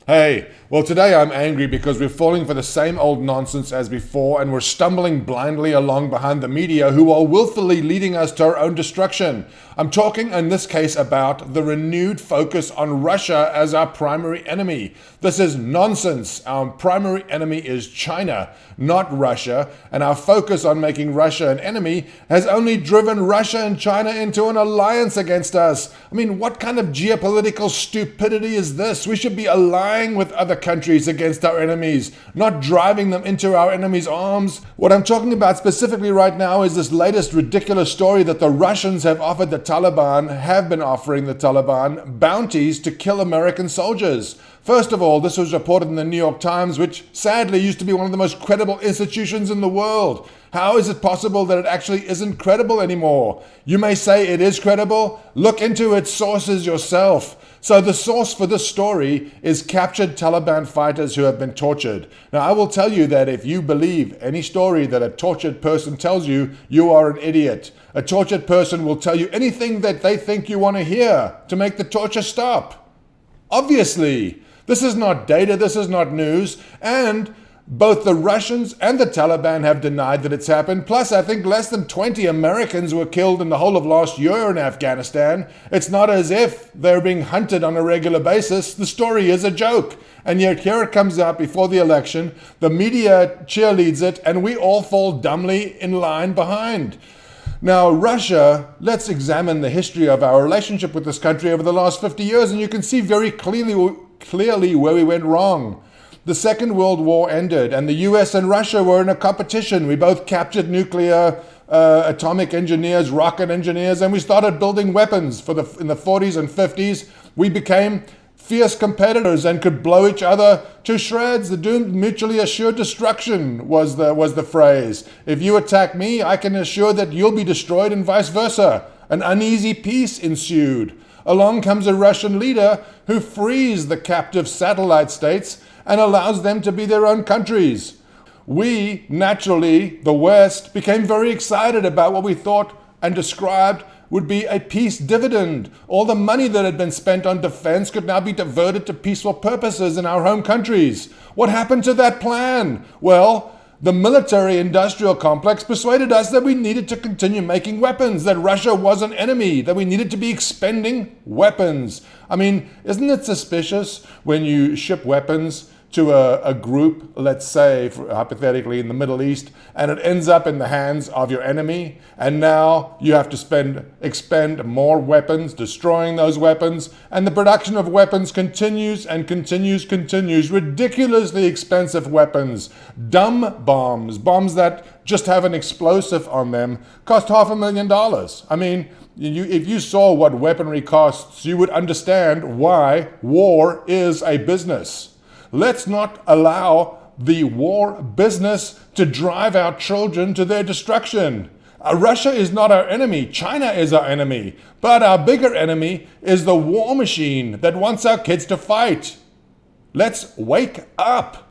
Hey, well, today I'm angry because we're falling for the same old nonsense as before and we're stumbling blindly along behind the media who are willfully leading us to our own destruction. I'm talking in this case about the renewed focus on Russia as our primary enemy. This is nonsense. Our primary enemy is China, not Russia, and our focus on making Russia an enemy has only driven Russia and China into an alliance against us. I mean, what kind of geopolitical stupidity is this? We should be allying with other countries against our enemies, not driving them into our enemies' arms. What I'm talking about specifically right now is this latest ridiculous story that the Russians have been offering the Taliban bounties to kill American soldiers. First of all, this was reported in the New York Times, which sadly used to be one of the most credible institutions in the world. How is it possible that it actually isn't credible anymore? You may say it is credible. Look into its sources yourself. So the source for this story is captured Taliban fighters who have been tortured. Now, I will tell you that if you believe any story that a tortured person tells you, you are an idiot. A tortured person will tell you anything that they think you want to hear to make the torture stop. Obviously, this is not data, this is not news, and both the Russians and the Taliban have denied that it's happened. Plus, I think less than 20 Americans were killed in the whole of last year in Afghanistan. It's not as if they're being hunted on a regular basis. The story is a joke. And yet here it comes out before the election. The media cheerleads it, and we all fall dumbly in line behind. Now, Russia, let's examine the history of our relationship with this country over the last 50 years, and you can see very clearly where we went wrong. The Second World War ended, and the US and Russia were in a competition. We both captured nuclear, atomic engineers, rocket engineers, and we started building weapons in the 40s and 50s. We became fierce competitors and could blow each other to shreds. The doomed mutually assured destruction was the phrase. If you attack me, I can assure that you'll be destroyed, and vice versa. An uneasy peace ensued. Along comes a Russian leader who frees the captive satellite states and allows them to be their own countries. We, naturally, the West, became very excited about what we thought and described would be a peace dividend. All the money that had been spent on defense could now be diverted to peaceful purposes in our home countries. What happened to that plan? Well, the military-industrial complex persuaded us that we needed to continue making weapons, that Russia was an enemy, that we needed to be expending weapons. I mean, isn't it suspicious when you ship weapons to a group, let's say, hypothetically in the Middle East, and it ends up in the hands of your enemy, and now you have to expend more weapons, destroying those weapons, and the production of weapons continues, ridiculously expensive weapons, dumb bombs that just have an explosive on them, cost $500,000. I mean, if you saw what weaponry costs, you would understand why war is a business. Let's not allow the war business to drive our children to their destruction. Russia is not our enemy. China is our enemy. But our bigger enemy is the war machine that wants our kids to fight. Let's wake up.